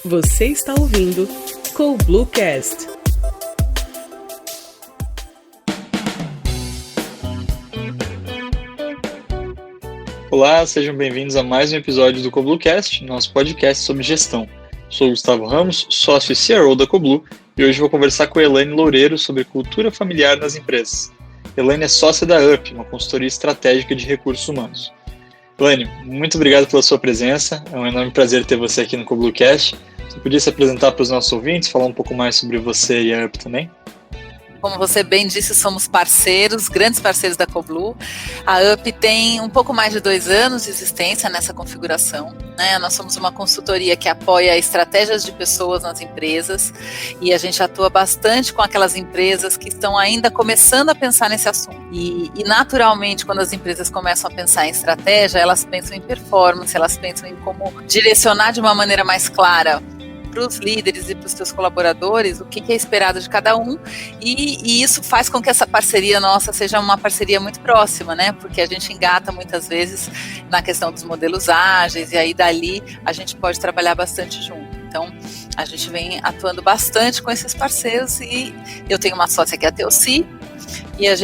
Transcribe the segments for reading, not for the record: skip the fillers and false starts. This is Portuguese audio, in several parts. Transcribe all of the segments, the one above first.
Você está ouvindo CoBlueCast. Olá, sejam bem-vindos a mais um episódio do CoBlueCast, nosso podcast sobre gestão. Sou o Gustavo Ramos, sócio e CRO da CoBlue, e hoje vou conversar com a Elaine Loureiro sobre cultura familiar nas empresas. Elaine é sócia da UP, uma consultoria estratégica de recursos humanos. Elaine, muito obrigado pela sua presença, é um enorme prazer ter você aqui no CoBlueCast. Você podia se apresentar para os nossos ouvintes, falar um pouco mais sobre você e a UP também? Como você bem disse, somos parceiros, grandes parceiros da CoBlue. A UP tem um pouco mais de 2 anos de existência nessa configuração, né? Nós somos uma consultoria que apoia estratégias de pessoas nas empresas e a gente atua bastante com aquelas empresas que estão ainda começando a pensar nesse assunto. E naturalmente, quando as empresas começam a pensar em estratégia, elas pensam em performance, elas pensam em como direcionar de uma maneira mais clara para os líderes e para os seus colaboradores, o que é esperado de cada um, e isso faz com que essa parceria nossa seja uma parceria muito próxima, né? Porque a gente engata muitas vezes na questão dos modelos ágeis, e aí dali a gente pode trabalhar bastante junto. Então, a gente vem atuando bastante com esses parceiros, e eu tenho uma sócia que é a Teoci, e a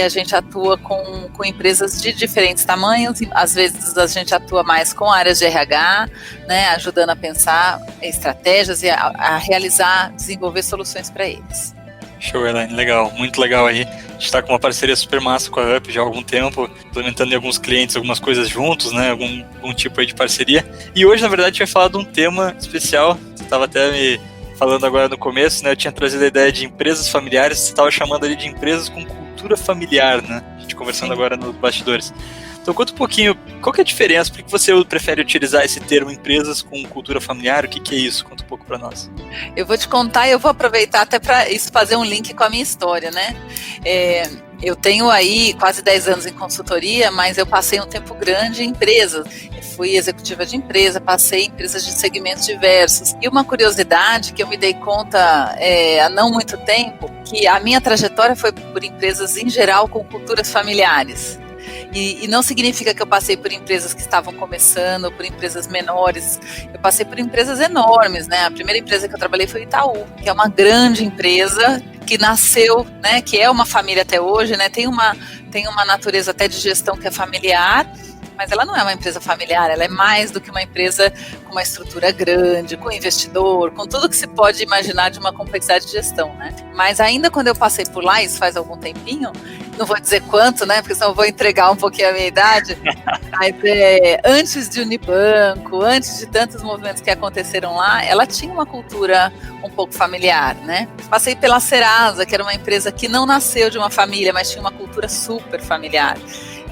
gente atua com empresas de diferentes tamanhos, e às vezes a gente atua mais com áreas de RH, né, ajudando a pensar estratégias e a realizar, desenvolver soluções para eles. Show, Elaine, legal, muito legal aí. A gente está com uma parceria super massa com a UP já há algum tempo, implementando em alguns clientes algumas coisas juntos, né, algum tipo aí de parceria. E hoje, na verdade, a gente vai falar de um tema especial. Você estava até me falando agora no começo, né, eu tinha trazido a ideia de empresas familiares, você estava chamando ali de empresas com cultura familiar, né, a gente conversando Sim. Agora nos bastidores. Então conta um pouquinho, qual que é a diferença, por que você prefere utilizar esse termo empresas com cultura familiar, o que é isso? Conta um pouco para nós. Eu vou te contar e eu vou aproveitar até para isso fazer um link com a minha história, né? Eu tenho aí quase 10 anos em consultoria, mas eu passei um tempo grande em empresas. Eu fui executiva de empresa, passei em empresas de segmentos diversos. E uma curiosidade que eu me dei conta há não muito tempo, que a minha trajetória foi por empresas em geral com culturas familiares. E não significa que eu passei por empresas que estavam começando, ou por empresas menores. Eu passei por empresas enormes, né? A primeira empresa que eu trabalhei foi o Itaú, que é uma grande empresa que nasceu, né? Que é uma família até hoje, né? Tem uma natureza até de gestão que é familiar, mas ela não é uma empresa familiar, ela é mais do que uma empresa com uma estrutura grande, com investidor, com tudo que se pode imaginar de uma complexidade de gestão, né? Mas ainda quando eu passei por lá, isso faz algum tempinho, não vou dizer quanto, né? Porque senão eu vou entregar um pouquinho a minha idade, mas antes de Unibanco, antes de tantos movimentos que aconteceram lá, ela tinha uma cultura um pouco familiar, né? Passei pela Serasa, que era uma empresa que não nasceu de uma família, mas tinha uma cultura super familiar.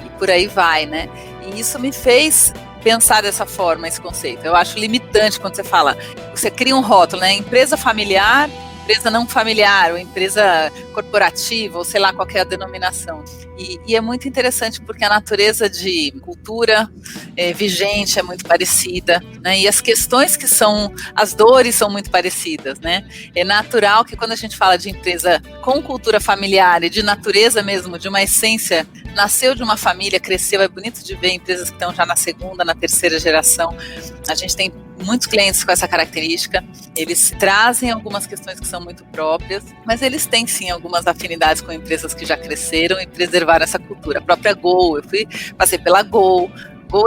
E por aí vai, né? E isso me fez pensar dessa forma, esse conceito. Eu acho limitante quando você fala, você cria um rótulo, né? Empresa familiar, empresa não familiar, ou empresa corporativa, ou sei lá qual é a denominação. E é muito interessante porque a natureza de cultura vigente é muito parecida, né? E as questões que são, as dores são muito parecidas, né? É natural que quando a gente fala de empresa com cultura familiar e de natureza mesmo, de uma essência, nasceu de uma família, cresceu, é bonito de ver empresas que estão já na segunda, na terceira geração. A gente tem muitos clientes com essa característica, eles trazem algumas questões que são muito próprias, mas eles têm sim algumas afinidades com empresas que já cresceram e preservaram essa cultura. A própria Gol, passei pela Gol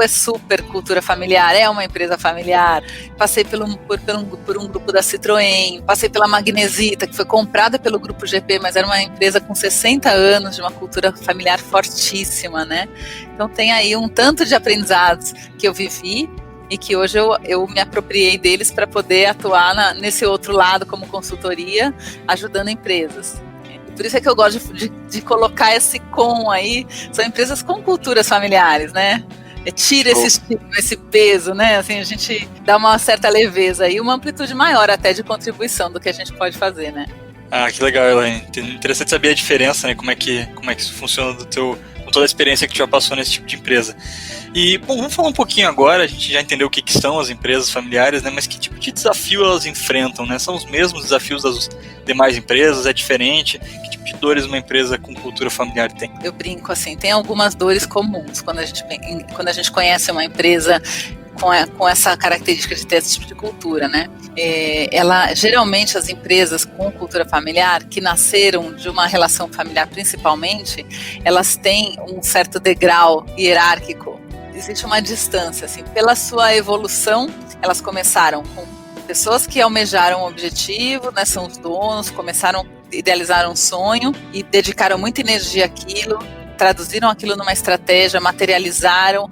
é super cultura familiar, é uma empresa familiar. Passei por um grupo da Citroën, passei pela Magnesita, que foi comprada pelo grupo GP, mas era uma empresa com 60 anos, de uma cultura familiar fortíssima, né? Então tem aí um tanto de aprendizados que eu vivi e que hoje eu me apropriei deles para poder atuar nesse outro lado como consultoria, ajudando empresas. Por isso é que eu gosto de colocar esse com aí, são empresas com culturas familiares, né? Tira esse estigma, esse peso, né? Assim, a gente dá uma certa leveza e uma amplitude maior até de contribuição do que a gente pode fazer, né? Ah, que legal, Elaine. Interessante saber a diferença, né? Como é que isso funciona com toda a experiência que tu já passou nesse tipo de empresa. E, bom, vamos falar um pouquinho agora, a gente já entendeu o que são as empresas familiares, né? Mas que tipo de desafio elas enfrentam, né? São os mesmos desafios das demais empresas? É diferente? Que tipo de dores uma empresa com cultura familiar tem? Eu brinco assim, tem algumas dores comuns quando a gente conhece uma empresa com essa característica de ter esse tipo de cultura, né? Geralmente as empresas com cultura familiar, que nasceram de uma relação familiar principalmente, elas têm um certo degrau hierárquico. Existe uma distância, assim, pela sua evolução, elas começaram com pessoas que almejaram um objetivo, né, são os donos, idealizaram um sonho e dedicaram muita energia àquilo, traduziram aquilo numa estratégia, materializaram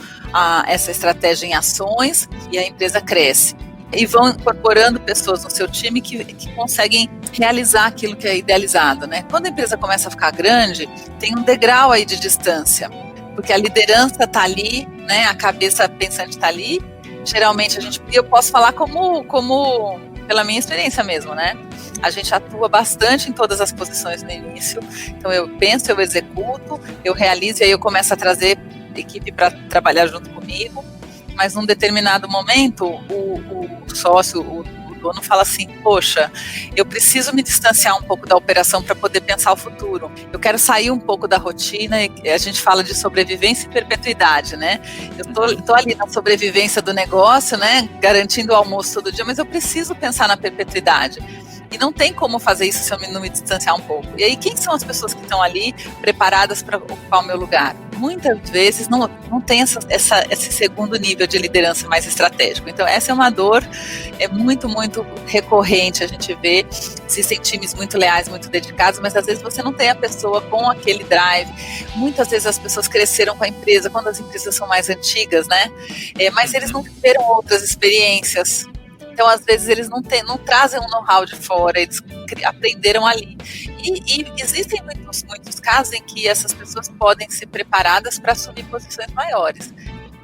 essa estratégia em ações e a empresa cresce. E vão incorporando pessoas no seu time que conseguem realizar aquilo que é idealizado, né? Quando a empresa começa a ficar grande, tem um degrau aí de distância, porque a liderança está ali, né? A cabeça pensante está ali. Geralmente eu posso falar como pela minha experiência mesmo, né? A gente atua bastante em todas as posições no início, então eu penso, eu executo, eu realizo e aí eu começo a trazer equipe para trabalhar junto comigo, mas num determinado momento o sócio, o dono fala assim, poxa, eu preciso me distanciar um pouco da operação para poder pensar o futuro, eu quero sair um pouco da rotina, e a gente fala de sobrevivência e perpetuidade, né? Eu tô ali na sobrevivência do negócio, né, garantindo o almoço todo dia, mas eu preciso pensar na perpetuidade. E não tem como fazer isso se eu não me distanciar um pouco. E aí, quem são as pessoas que estão ali preparadas para ocupar o meu lugar? Muitas vezes não tem esse segundo nível de liderança mais estratégico. Então, essa é uma dor muito, muito recorrente. A gente vê, existem times muito leais, muito dedicados, mas às vezes você não tem a pessoa com aquele drive. Muitas vezes as pessoas cresceram com a empresa, quando as empresas são mais antigas, né? Mas eles não tiveram outras experiências. Então, às vezes, eles não trazem um know-how de fora, eles aprenderam ali. E existem muitos casos em que essas pessoas podem ser preparadas para assumir posições maiores.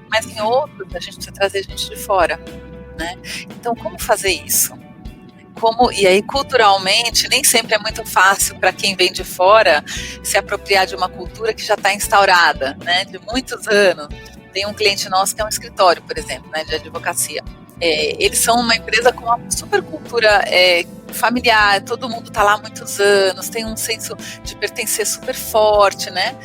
Mas em outros, a gente precisa trazer gente de fora, né? Então, como fazer isso? E aí, culturalmente, nem sempre é muito fácil para quem vem de fora se apropriar de uma cultura que já está instaurada, né, de muitos anos. Tem um cliente nosso que é um escritório, por exemplo, né, de advocacia. Eles são uma empresa com uma super cultura familiar, todo mundo está lá há muitos anos, tem um senso de pertencer super forte, né?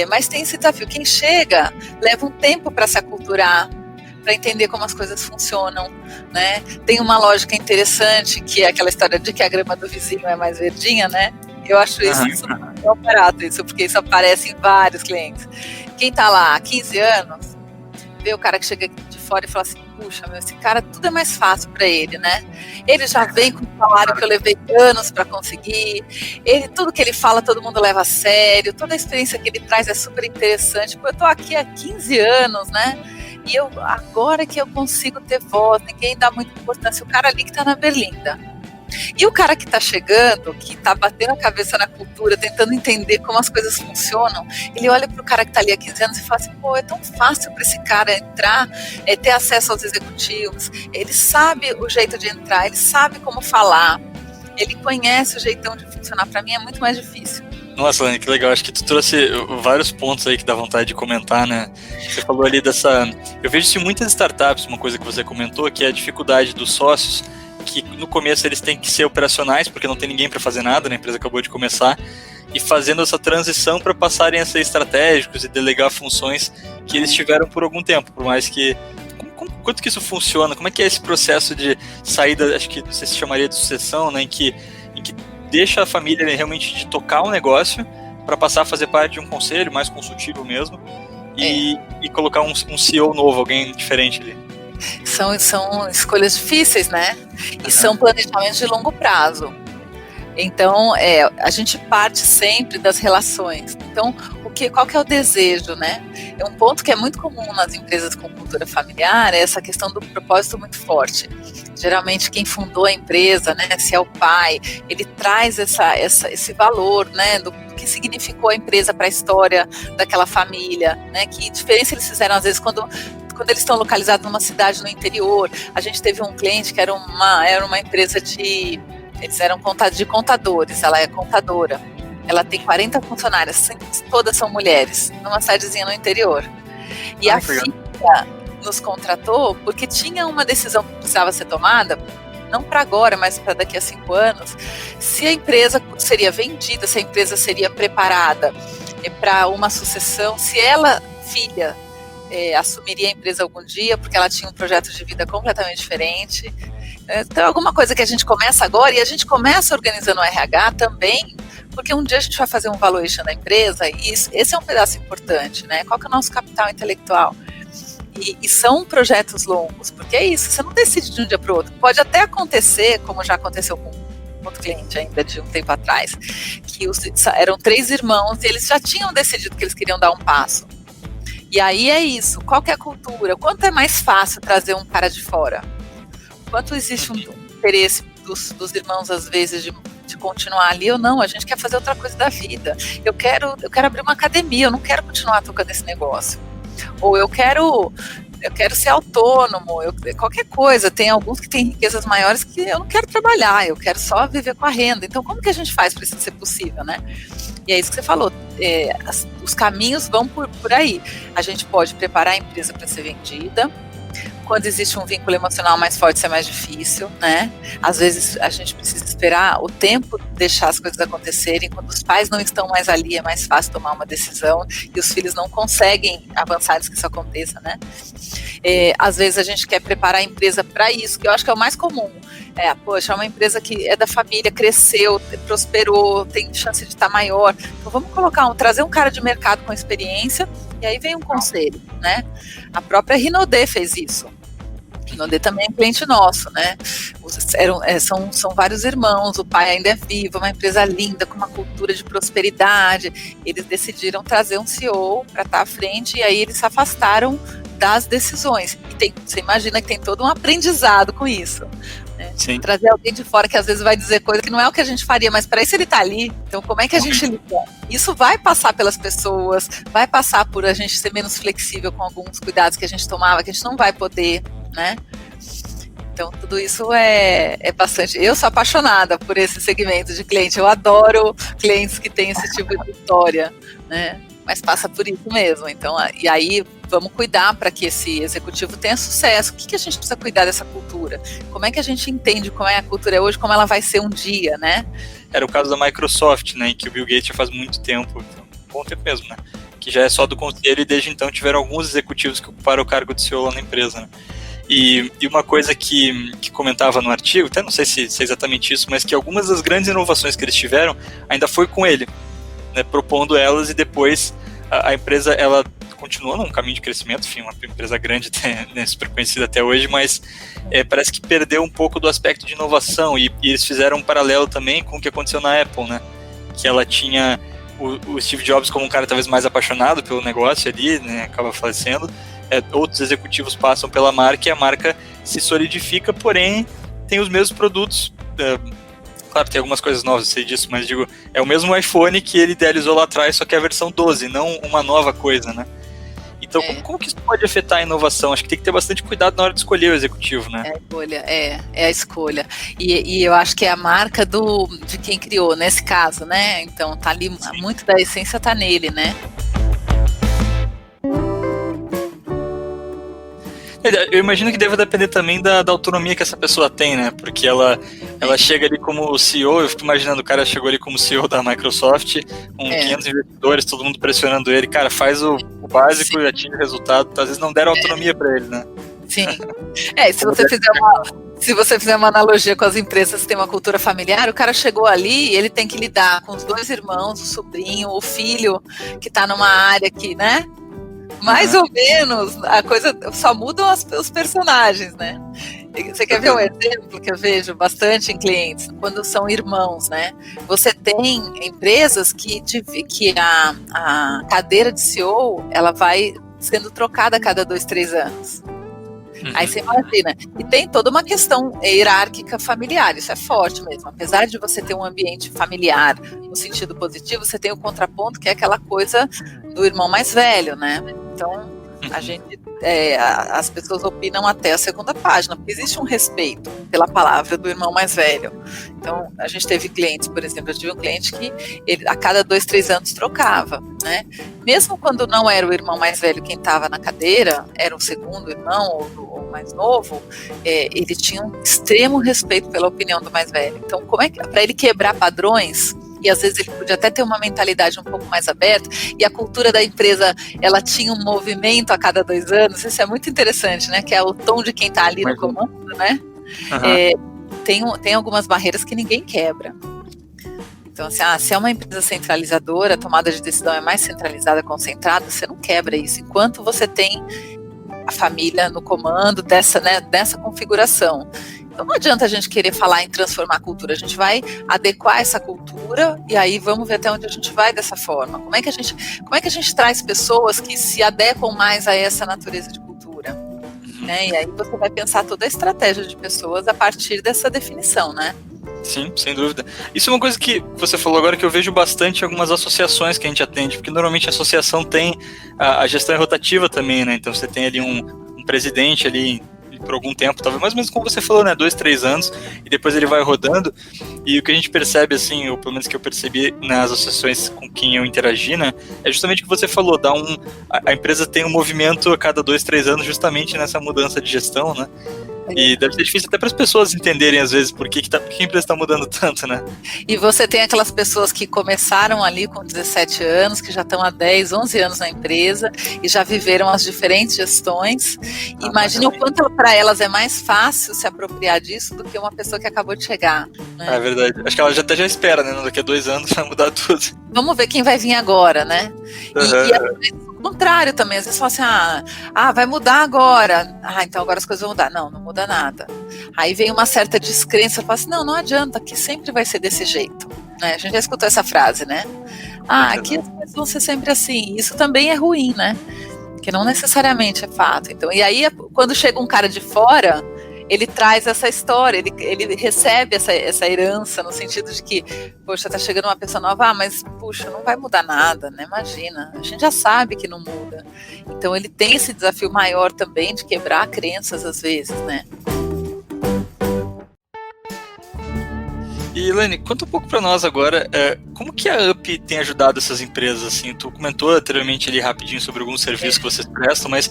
Mas tem esse desafio, quem chega leva um tempo para se aculturar, para entender como as coisas funcionam, né? Tem uma lógica interessante, que é aquela história de que a grama do vizinho é mais verdinha, né? Eu acho isso muito barato, porque isso aparece em vários clientes. Quem está lá há 15 anos, vê o cara que chega de fora e fala assim, puxa, esse cara, tudo é mais fácil para ele, né? Ele já vem com o salário que eu levei anos para conseguir, tudo que ele fala, todo mundo leva a sério, toda a experiência que ele traz é super interessante. Pô, eu tô aqui há 15 anos, né? E agora que eu consigo ter voz, ninguém dá muita importância, o cara ali que tá na berlinda. E o cara que está chegando, que está batendo a cabeça na cultura, tentando entender como as coisas funcionam, ele olha para o cara que está ali há 15 anos e fala assim, pô, é tão fácil para esse cara entrar, ter acesso aos executivos, ele sabe o jeito de entrar, ele sabe como falar, ele conhece o jeitão de funcionar. Para mim é muito mais difícil. Nossa, Lani, que legal. Acho que tu trouxe vários pontos aí que dá vontade de comentar, né? Você falou ali dessa... Eu vejo isso em muitas startups, uma coisa que você comentou, que é a dificuldade dos sócios, que no começo eles têm que ser operacionais, porque não tem ninguém para fazer nada, né? A empresa acabou de começar, e fazendo essa transição para passarem a ser estratégicos e delegar funções que eles tiveram por algum tempo, por mais que... Quanto que isso funciona? Como é que é esse processo de saída, acho que você se chamaria de sucessão, né? Em que deixa a família realmente de tocar um negócio para passar a fazer parte de um conselho mais consultivo mesmo e colocar um CEO novo, alguém diferente ali. São escolhas difíceis, né? E são planejamentos de longo prazo. Então, a gente parte sempre das relações. Então, qual que é o desejo, né? É um ponto que é muito comum nas empresas com cultura familiar, é essa questão do propósito muito forte. Geralmente, quem fundou a empresa, né, se é o pai, ele traz esse valor, né, do que significou a empresa para a história daquela família, né? Que diferença eles fizeram, às vezes, quando eles estão localizados numa cidade no interior. A gente teve um cliente que era uma empresa eles eram de contadores, ela é contadora. Ela tem 40 funcionárias, todas são mulheres, numa cidadezinha no interior. E a filha nos contratou porque tinha uma decisão que precisava ser tomada, não para agora, mas para daqui a 5 anos, se a empresa seria vendida, se a empresa seria preparada para uma sucessão, se ela, filha, assumiria a empresa algum dia, porque ela tinha um projeto de vida completamente diferente. Então, alguma coisa que a gente começa agora, e a gente começa organizando o RH também, porque um dia a gente vai fazer um valuation da empresa, e esse é um pedaço importante, né? Qual que é o nosso capital intelectual? E são projetos longos, porque é isso, você não decide de um dia para o outro. Pode até acontecer, como já aconteceu com outro cliente ainda de um tempo atrás, que eram 3 irmãos e eles já tinham decidido que eles queriam dar um passo. E aí é isso, qual que é a cultura? Quanto é mais fácil trazer um cara de fora? Quanto existe um interesse dos irmãos, às vezes, de continuar ali ou não? A gente quer fazer outra coisa da vida. Eu quero abrir uma academia, eu não quero continuar tocando esse negócio. Ou eu quero ser autônomo, qualquer coisa. Tem alguns que têm riquezas maiores que eu não quero trabalhar, eu quero só viver com a renda. Então, como que a gente faz para isso ser possível, né? E é isso que você falou, os caminhos vão por aí. A gente pode preparar a empresa para ser vendida. Quando existe um vínculo emocional mais forte, isso é mais difícil, né? Às vezes a gente precisa esperar o tempo deixar as coisas acontecerem. Quando os pais não estão mais ali, é mais fácil tomar uma decisão e os filhos não conseguem avançar antes que isso aconteça, né? Às vezes a gente quer preparar a empresa para isso, que eu acho que é o mais comum. Poxa, é uma empresa que é da família, cresceu, prosperou, tem chance de estar maior. Então vamos trazer um cara de mercado com experiência e aí vem um conselho, né? A própria Rinodê fez isso. Rinodê também é cliente nosso, né? São vários irmãos, o pai ainda é vivo, é uma empresa linda, com uma cultura de prosperidade. Eles decidiram trazer um CEO para estar à frente e aí eles se afastaram das decisões. E você imagina que tem todo um aprendizado com isso. Né? Trazer alguém de fora que às vezes vai dizer coisa que não é o que a gente faria, mas para isso ele está ali. Então como é que a gente lida? Isso vai passar pelas pessoas, vai passar por a gente ser menos flexível com alguns cuidados que a gente tomava, que a gente não vai poder, né? Então tudo isso é bastante. Eu sou apaixonada por esse segmento de cliente, eu adoro clientes que têm esse tipo de história, né? Mas passa por isso mesmo. Então, e aí vamos cuidar para que esse executivo tenha sucesso. O que a gente precisa cuidar dessa cultura? Como é que a gente entende como é a cultura hoje, como ela vai ser um dia, né? Era o caso da Microsoft, né, em que o Bill Gates já faz muito tempo, um bom tempo mesmo, né, que já é só do conselho e desde então tiveram alguns executivos que ocuparam o cargo de CEO lá na empresa, né? E uma coisa que comentava no artigo, até não sei se é exatamente isso, mas que algumas das grandes inovações que eles tiveram ainda foi com ele, né, propondo elas, e depois a empresa ela continuou num caminho de crescimento, enfim, uma empresa grande, né, super conhecida até hoje, mas parece que perdeu um pouco do aspecto de inovação, e eles fizeram um paralelo também com o que aconteceu na Apple, né, que ela tinha o Steve Jobs como um cara talvez mais apaixonado pelo negócio ali, né, acaba falecendo, outros executivos passam pela marca e a marca se solidifica, porém tem os mesmos produtos. Claro, tem algumas coisas novas, eu sei disso, mas digo, é o mesmo iPhone que ele idealizou lá atrás, só que é a versão 12, não uma nova coisa, né? Então, como que isso pode afetar a inovação? Acho que tem que ter bastante cuidado na hora de escolher o executivo, né? É a escolha. E eu acho que é a marca de quem criou, nesse caso, né? Então, tá ali, sim, muito da essência tá nele, né? Eu imagino que deve depender também da autonomia que essa pessoa tem, né? Porque ela chega ali como CEO, eu fico imaginando, o cara chegou ali como CEO da Microsoft, com 500 investidores, todo mundo pressionando ele, cara, faz o básico, sim, e atinge o resultado. Às vezes não deram autonomia para ele, né? Sim. Se você fizer uma analogia com as empresas que têm uma cultura familiar, o cara chegou ali e ele tem que lidar com os 2 irmãos, o sobrinho, o filho, que está numa área que, né? Mais ou menos, a coisa só mudam os personagens, né? Você quer ver um exemplo que eu vejo bastante em clientes? Quando são irmãos, né? Você tem empresas que a cadeira de CEO, ela vai sendo trocada a cada 2, 3 anos. Aí você imagina. E tem toda uma questão hierárquica familiar, isso é forte mesmo. Apesar de você ter um ambiente familiar no sentido positivo, você tem o contraponto, que é aquela coisa do irmão mais velho, né? Então, as pessoas opinam até a 2ª página, porque existe um respeito pela palavra do irmão mais velho. Então, a gente teve clientes, por exemplo, eu tive um cliente que ele, a cada 2, 3 anos trocava, né? Mesmo quando não era o irmão mais velho quem estava na cadeira, era o segundo irmão ou mais novo, ele tinha um extremo respeito pela opinião do mais velho. Então, como é que, para ele quebrar padrões, e às vezes ele podia até ter uma mentalidade um pouco mais aberta, e a cultura da empresa, ela tinha um movimento a cada 2 anos, isso é muito interessante, né, que é o tom de quem está ali no comando, né, tem algumas barreiras que ninguém quebra. Então, assim, se é uma empresa centralizadora, a tomada de decisão é mais centralizada, concentrada, você não quebra isso, enquanto você tem a família no comando dessa configuração. Então não adianta a gente querer falar em transformar a cultura, a gente vai adequar essa cultura e aí vamos ver até onde a gente vai dessa forma. Como é que a gente traz pessoas que se adequam mais a essa natureza de cultura? Né? E aí você vai pensar toda a estratégia de pessoas a partir dessa definição, né? Sim, sem dúvida. Isso é uma coisa que você falou agora que eu vejo bastante em algumas associações que a gente atende, porque normalmente a associação tem a gestão é rotativa também, né? Então você tem ali um presidente ali por algum tempo, talvez mais ou menos como você falou, né, 2, 3 anos, e depois ele vai rodando, e o que a gente percebe, assim, ou pelo menos que eu percebi nas associações com quem eu interagi, né, é justamente o que você falou, a empresa tem um movimento a cada 2, 3 anos justamente nessa mudança de gestão, né, e deve ser difícil até para as pessoas entenderem, às vezes, por que a empresa está mudando tanto, né? E você tem aquelas pessoas que começaram ali com 17 anos, que já estão há 10, 11 anos na empresa e já viveram as diferentes gestões. Imagina o quanto para elas é mais fácil se apropriar disso do que uma pessoa que acabou de chegar. Né? É verdade. Acho que ela até já espera, né? Daqui a 2 anos vai mudar tudo. Vamos ver quem vai vir agora, né? E às vezes o contrário também, às vezes fala assim, vai mudar agora. Então agora as coisas vão mudar. Não muda nada. Aí vem uma certa descrença, fala assim, não adianta, que sempre vai ser desse jeito. Né? A gente já escutou essa frase, né? Aqui as coisas vão ser sempre assim. Isso também é ruim, né? Que não necessariamente é fato. Então, e aí, quando chega um cara de fora, ele traz essa história, ele recebe essa herança, no sentido de que, poxa, tá chegando uma pessoa nova, mas, puxa, não vai mudar nada, né? Imagina, a gente já sabe que não muda. Então, ele tem esse desafio maior também de quebrar crenças, às vezes, né? E, Elaine, conta um pouco para nós agora, como que a UP tem ajudado essas empresas, assim? Tu comentou anteriormente ali rapidinho sobre alguns serviços que vocês prestam, mas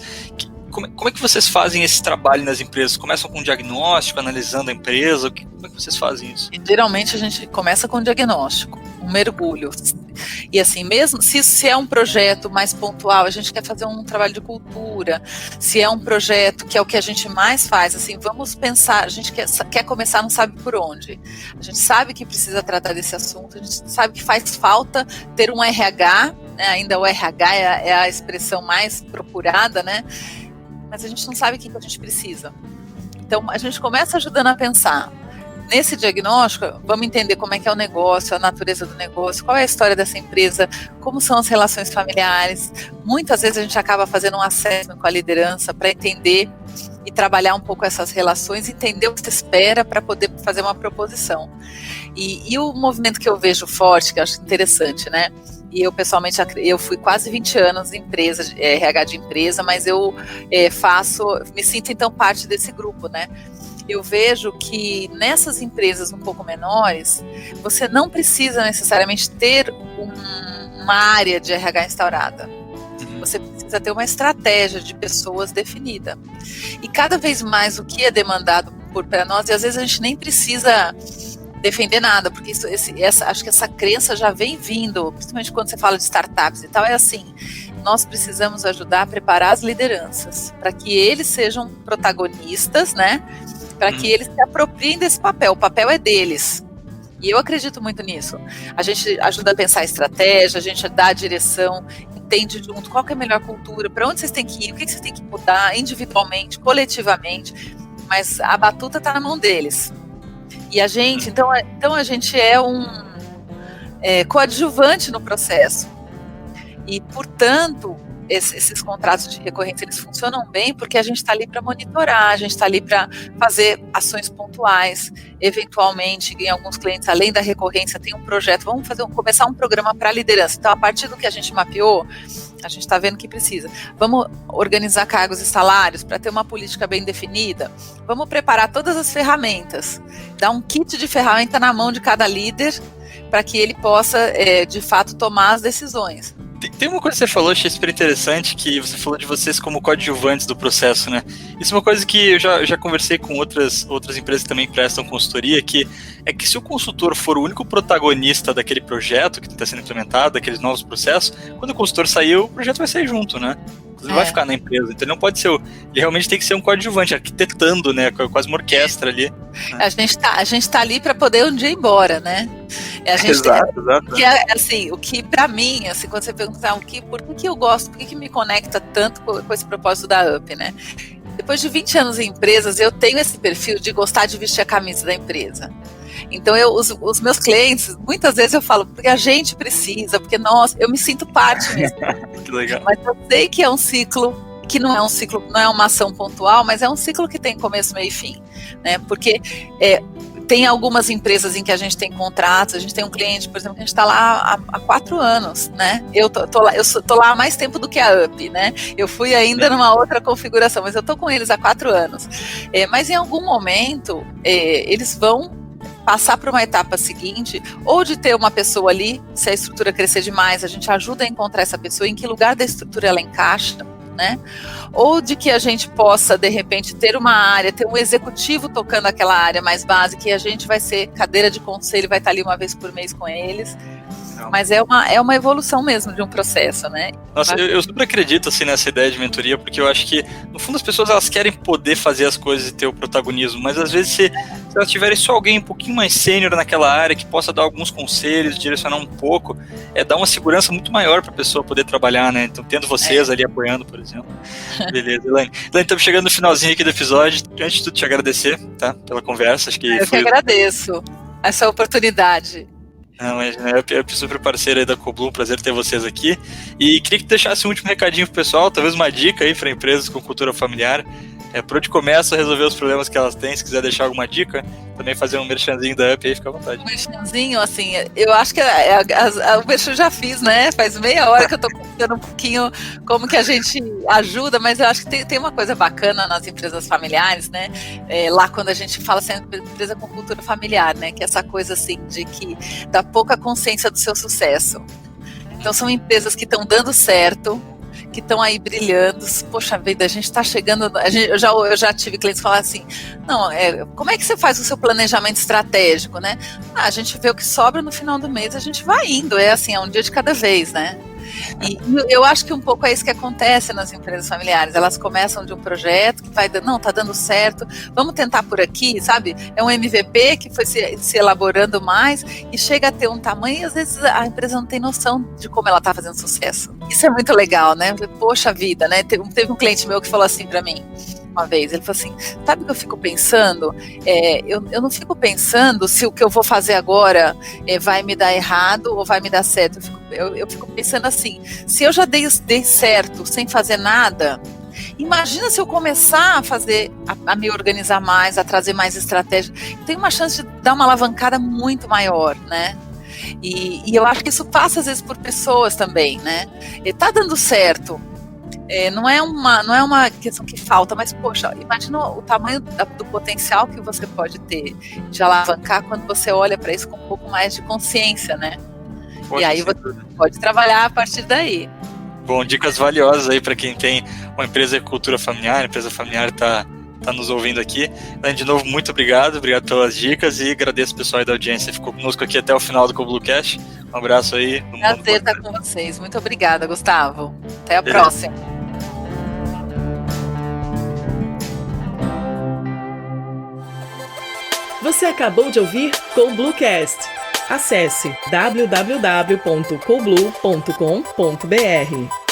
como é que vocês fazem esse trabalho nas empresas? Começam com um diagnóstico, analisando a empresa? Como é que vocês fazem isso? Geralmente a gente começa com um diagnóstico, um mergulho. E assim, mesmo se é um projeto mais pontual, a gente quer fazer um trabalho de cultura. Se é um projeto que é o que a gente mais faz, assim, vamos pensar, a gente quer começar, não sabe por onde. A gente sabe que precisa tratar desse assunto, a gente sabe que faz falta ter um RH, né? Ainda o RH é a expressão mais procurada, né? Mas a gente não sabe o que a gente precisa. Então, a gente começa ajudando a pensar. Nesse diagnóstico, vamos entender como é que é o negócio, a natureza do negócio, qual é a história dessa empresa, como são as relações familiares. Muitas vezes a gente acaba fazendo um assessment com a liderança para entender e trabalhar um pouco essas relações, entender o que se espera para poder fazer uma proposição. E o movimento que eu vejo forte, que eu acho interessante, né? E eu, pessoalmente, eu fui quase 20 anos em empresa, RH de empresa, mas eu me sinto, então, parte desse grupo, né? Eu vejo que nessas empresas um pouco menores, você não precisa necessariamente ter uma área de RH instaurada. Você precisa ter uma estratégia de pessoas definida. E cada vez mais o que é demandado para nós, e às vezes a gente nem precisa defender nada, porque acho que essa crença já vem vindo, principalmente quando você fala de startups e tal, é assim, nós precisamos ajudar a preparar as lideranças, para que eles sejam protagonistas, né, para que eles se apropriem desse papel, o papel é deles, e eu acredito muito nisso. A gente ajuda a pensar a estratégia, a gente dá a direção, entende junto qual que é a melhor cultura, para onde vocês têm que ir, o que vocês têm que mudar individualmente, coletivamente, mas a batuta está na mão deles. E a gente, então a gente é um coadjuvante no processo. E, portanto, esses contratos de recorrência, eles funcionam bem porque a gente está ali para monitorar, a gente está ali para fazer ações pontuais. Eventualmente, em alguns clientes, além da recorrência, tem um projeto, vamos começar um programa para a liderança. Então, a partir do que a gente mapeou, a gente está vendo que precisa. Vamos organizar cargos e salários para ter uma política bem definida. Vamos preparar todas as ferramentas, dar um kit de ferramenta na mão de cada líder para que ele possa, de fato, tomar as decisões. Tem uma coisa que você falou, achei super interessante, que você falou de vocês como coadjuvantes do processo, né? Isso é uma coisa que eu já conversei com outras empresas que também prestam consultoria, que é que se o consultor for o único protagonista daquele projeto que está sendo implementado, daqueles novos processos, quando o consultor sair, o projeto vai sair junto, né? Ele vai ficar na empresa, então ele não pode ser ele realmente tem que ser um coadjuvante, arquitetando, né, quase uma orquestra ali. A gente tá ali para poder um dia ir embora, né? Exato. Que é, assim, o que para mim, assim, quando você perguntar por que eu gosto, por que me conecta tanto com esse propósito da UP, né? Depois de 20 anos em empresas, eu tenho esse perfil de gostar de vestir a camisa da empresa. Então, os meus clientes, muitas vezes eu falo, porque a gente precisa, porque eu me sinto parte mesmo. Que legal. Mas eu sei que é um ciclo, que não é uma ação pontual, mas é um ciclo que tem começo, meio e fim, né? Porque tem algumas empresas em que a gente tem contratos, a gente tem um cliente, por exemplo, que a gente está lá há 4 anos, né? Eu tô lá há mais tempo do que a UP, né? Eu fui ainda numa outra configuração, mas eu tô com eles há 4 anos. Mas em algum momento, eles vão passar para uma etapa seguinte, ou de ter uma pessoa ali, se a estrutura crescer demais, a gente ajuda a encontrar essa pessoa, em que lugar da estrutura ela encaixa, né? Ou de que a gente possa, de repente, ter uma área, ter um executivo tocando aquela área mais básica, e a gente vai ser cadeira de conselho, vai estar ali uma vez por mês com eles. Mas é uma evolução mesmo de um processo, né? Nossa, eu super acredito assim, nessa ideia de mentoria, porque eu acho que, no fundo, as pessoas elas querem poder fazer as coisas e ter o protagonismo, mas às vezes se elas tiverem só alguém um pouquinho mais sênior naquela área, que possa dar alguns conselhos, direcionar um pouco, dá uma segurança muito maior para a pessoa poder trabalhar, né? Então, tendo vocês ali apoiando, por exemplo. Beleza, Elaine. Estamos chegando no finalzinho aqui do episódio. Antes de tudo, te agradecer, tá? Pela conversa. Acho que eu que agradeço essa oportunidade. Não, mas eu super parceiro aí da Coblue, um prazer ter vocês aqui. E queria que deixasse um último recadinho pro pessoal, talvez uma dica aí para empresas com cultura familiar. Por onde começa a resolver os problemas que elas têm, se quiser deixar alguma dica, também fazer um merchanzinho da UP aí, fica à vontade. Um merchanzinho, assim, eu acho que o merchan eu já fiz, né? Faz meia hora que eu tô contando um pouquinho como que a gente ajuda, mas eu acho que tem uma coisa bacana nas empresas familiares, né? Lá quando a gente fala assim, empresa com cultura familiar, né? Que é essa coisa assim, de que dá pouca consciência do seu sucesso. Então são empresas que estão dando certo, que estão aí brilhando. Poxa vida, a gente está chegando. Eu já tive clientes falar assim: não, como é que você faz o seu planejamento estratégico, né? A gente vê o que sobra no final do mês, a gente vai indo, é um dia de cada vez, né? E eu acho que um pouco é isso que acontece nas empresas familiares. Elas começam de um projeto que vai dando, não, tá dando certo, vamos tentar por aqui, sabe? É um MVP que foi se elaborando mais e chega a ter um tamanho e às vezes a empresa não tem noção de como ela tá fazendo sucesso. Isso é muito legal, né? Poxa vida, né? Teve um cliente meu que falou assim para mim uma vez, ele falou assim, sabe o que eu fico pensando? Eu não fico pensando se o que eu vou fazer agora vai me dar errado ou vai me dar certo. Eu fico pensando assim, se eu já dei certo sem fazer nada, imagina se eu começar a me organizar mais, a trazer mais estratégia, tem uma chance de dar uma alavancada muito maior, né? E eu acho que isso passa às vezes por pessoas também, né? Tá dando certo. Não é uma questão que falta, mas, poxa, imagina o tamanho do potencial que você pode ter de alavancar quando você olha para isso com um pouco mais de consciência, né? E aí você pode trabalhar a partir daí. Bom, dicas valiosas aí para quem tem uma empresa de cultura familiar, a empresa familiar está nos ouvindo aqui. De novo, muito obrigado pelas dicas e agradeço o pessoal aí da audiência que ficou conosco aqui até o final do Cobluecast. Um abraço aí. Prazer estar com vocês. Muito obrigada, Gustavo. Até a próxima. Você acabou de ouvir Cobluecast. Acesse www.coblue.com.br.